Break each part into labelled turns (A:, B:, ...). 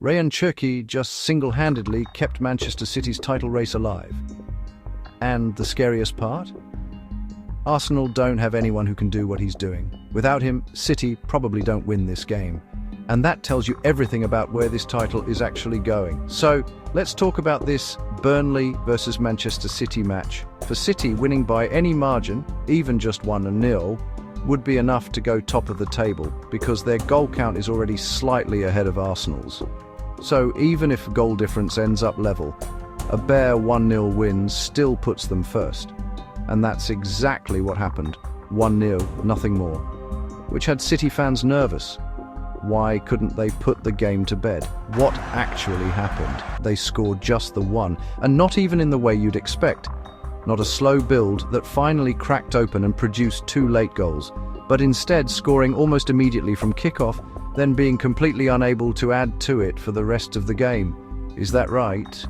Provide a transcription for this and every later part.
A: Rayan Cherki just single-handedly kept Manchester City's title race alive. And the scariest part? Arsenal don't have anyone who can do what he's doing. Without him, City probably don't win this game. And that tells you everything about where this title is actually going. So, let's talk about this Burnley versus Manchester City match. For City, winning by any margin, even just 1-0, would be enough to go top of the table because their goal count is already slightly ahead of Arsenal's. So even if goal difference ends up level, a bare 1-0 win still puts them first. And that's exactly what happened. 1-0, nothing more. Which had City fans nervous. Why couldn't they put the game to bed? What actually happened? They scored just the one, and not even in the way you'd expect. Not a slow build that finally cracked open and produced 2 late goals, but instead scoring almost immediately from kickoff, then being completely unable to add to it for the rest of the game. Is that right?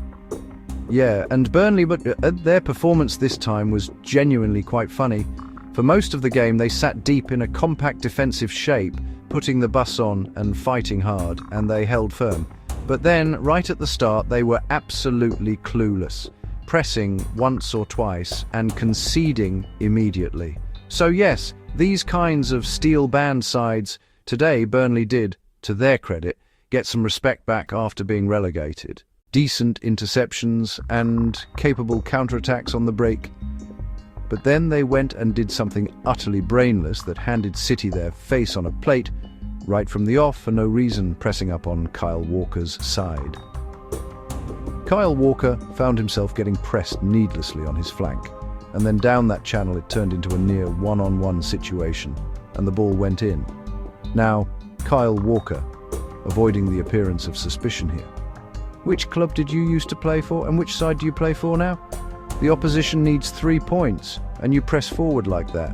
A: Yeah, and Burnley, but their performance this time was genuinely quite funny. For most of the game they sat deep in a compact defensive shape, putting the bus on and fighting hard, and they held firm. But then, right at the start, they were absolutely clueless, pressing once or twice and conceding immediately. So yes, these kinds of steel band sides, today Burnley did, to their credit, get some respect back after being relegated. Decent interceptions and capable counterattacks on the break. But then they went and did something utterly brainless that handed City their face on a plate, right from the off for no reason, pressing up on Kyle Walker's side. Kyle Walker found himself getting pressed needlessly on his flank, and then down that channel it turned into a near one-on-one situation, and the ball went in. Now, Kyle Walker, avoiding the appearance of suspicion here. Which club did you used to play for, and which side do you play for now? The opposition needs 3 points, and you press forward like that,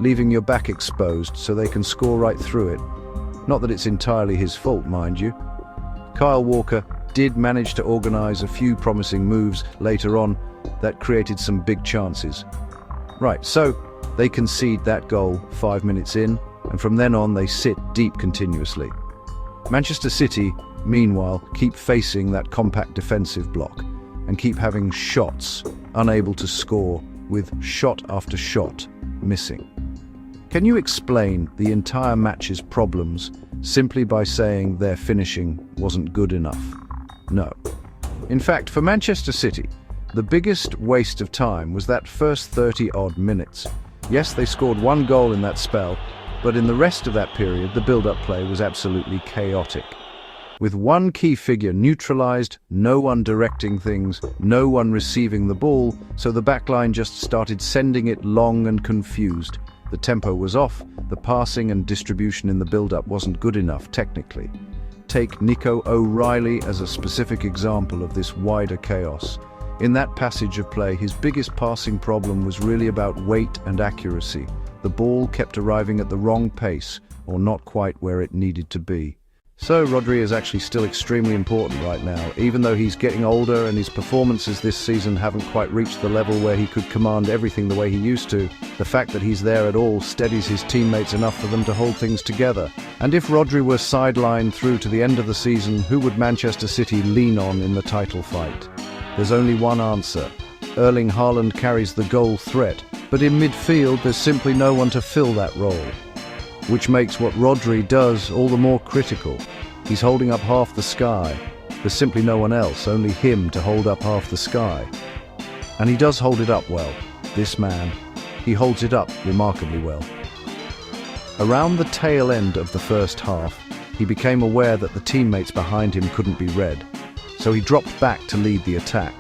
A: leaving your back exposed so they can score right through it. Not that it's entirely his fault, mind you. Kyle Walker did manage to organise a few promising moves later on that created some big chances. Right, so they concede that goal 5 minutes in, and from then on they sit deep continuously. Manchester City, meanwhile, keep facing that compact defensive block and keep having shots unable to score, with shot after shot missing. Can you explain the entire match's problems simply by saying their finishing wasn't good enough? No. In fact, for Manchester City, the biggest waste of time was that first 30-odd minutes. Yes, they scored 1 goal in that spell, but in the rest of that period, the build-up play was absolutely chaotic. With one key figure neutralised, no one directing things, no one receiving the ball, so the backline just started sending it long and confused. The tempo was off, the passing and distribution in the build-up wasn't good enough technically. Take Nico O'Reilly as a specific example of this wider chaos. In that passage of play, his biggest passing problem was really about weight and accuracy. The ball kept arriving at the wrong pace, or not quite where it needed to be. So Rodri is actually still extremely important right now, even though he's getting older and his performances this season haven't quite reached the level where he could command everything the way he used to. The fact that he's there at all steadies his teammates enough for them to hold things together. And if Rodri were sidelined through to the end of the season, who would Manchester City lean on in the title fight? There's only one answer. Erling Haaland carries the goal threat, but in midfield there's simply no one to fill that role. Which makes what Rodri does all the more critical. He's holding up half the sky. There's simply no one else, only him to hold up half the sky. And he does hold it up well. This man, he holds it up remarkably well. Around the tail end of the first half, he became aware that the teammates behind him couldn't be read, so he dropped back to lead the attack.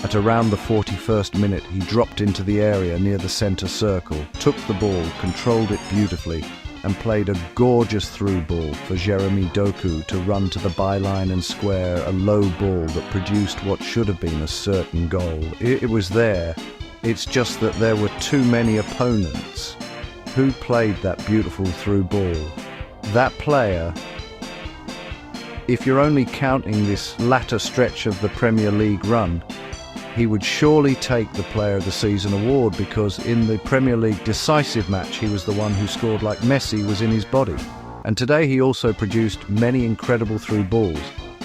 A: At around the 41st minute, he dropped into the area near the centre circle, took the ball, controlled it beautifully, and played a gorgeous through ball for Jeremy Doku to run to the byline and square a low ball that produced what should have been a certain goal. It was there. It's just that there were too many opponents. Who played that beautiful through ball? That player, if you're only counting this latter stretch of the Premier League run, he would surely take the Player of the Season award, because in the Premier League decisive match he was the one who scored like Messi was in his body. And today he also produced many incredible through balls.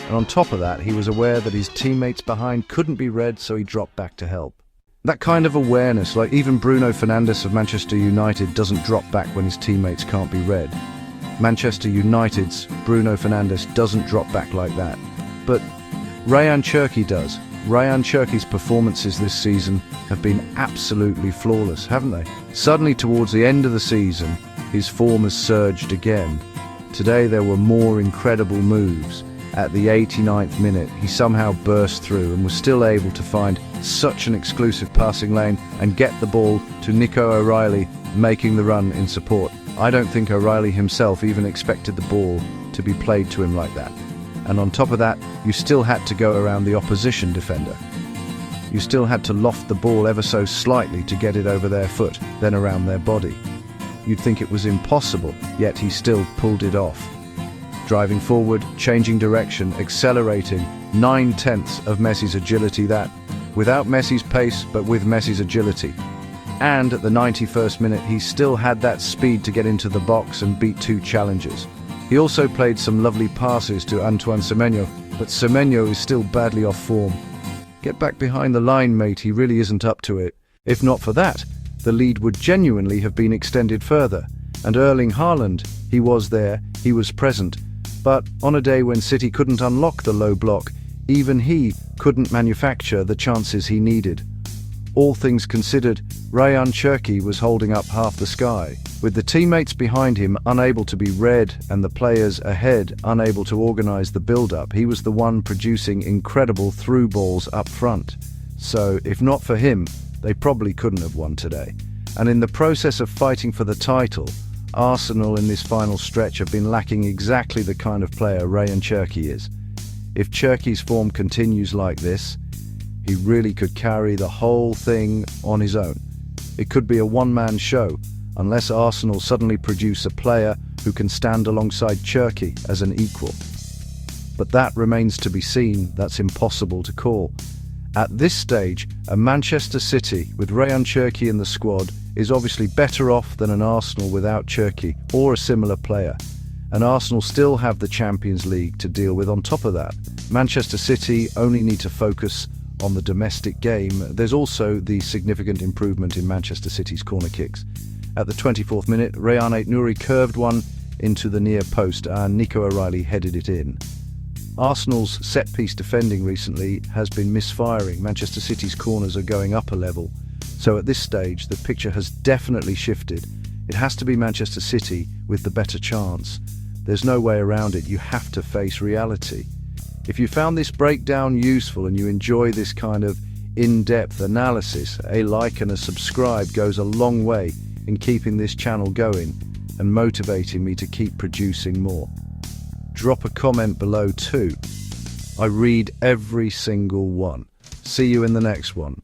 A: And on top of that, he was aware that his teammates behind couldn't be read, so he dropped back to help. That kind of awareness, like even Bruno Fernandes of Manchester United doesn't drop back when his teammates can't be read. Manchester United's Bruno Fernandes doesn't drop back like that. But Rayan Cherki does. Rayan Cherki's performances this season have been absolutely flawless, haven't they? Suddenly, towards the end of the season, his form has surged again. Today there were more incredible moves. At the 89th minute, he somehow burst through and was still able to find such an exclusive passing lane and get the ball to Nico O'Reilly, making the run in support. I don't think O'Reilly himself even expected the ball to be played to him like that. And on top of that, you still had to go around the opposition defender. You still had to loft the ball ever so slightly to get it over their foot, then around their body. You'd think it was impossible, yet he still pulled it off. Driving forward, changing direction, accelerating, 9/10 of Messi's agility that, without Messi's pace, but with Messi's agility. And at the 91st minute, he still had that speed to get into the box and beat two challengers. He also played some lovely passes to Antoine Semenyo, but Semenyo is still badly off form. Get back behind the line, mate, he really isn't up to it. If not for that, the lead would genuinely have been extended further. And Erling Haaland, he was there, he was present. But on a day when City couldn't unlock the low block, even he couldn't manufacture the chances he needed. All things considered, Rayan Cherki was holding up half the sky. With the teammates behind him unable to be read and the players ahead unable to organise the build-up, he was the one producing incredible through balls up front. So, if not for him, they probably couldn't have won today. And in the process of fighting for the title, Arsenal in this final stretch have been lacking exactly the kind of player Rayan Cherki is. If Cherki's form continues like this, he really could carry the whole thing on his own. It could be a one-man show, unless Arsenal suddenly produce a player who can stand alongside Cherki as an equal. But that remains to be seen, that's impossible to call. At this stage, a Manchester City with Rayan Cherki in the squad is obviously better off than an Arsenal without Cherki or a similar player. And Arsenal still have the Champions League to deal with on top of that. Manchester City only need to focus on the domestic game. There's also the significant improvement in Manchester City's corner kicks. At the 24th minute, Rayan Cherki curved one into the near post and Nico O'Reilly headed it in. Arsenal's set-piece defending recently has been misfiring. Manchester City's corners are going up a level. So at this stage, the picture has definitely shifted. It has to be Manchester City with the better chance. There's no way around it. You have to face reality. If you found this breakdown useful and you enjoy this kind of in-depth analysis, a like and a subscribe goes a long way in keeping this channel going and motivating me to keep producing more. Drop a comment below too. I read every single one. See you in the next one.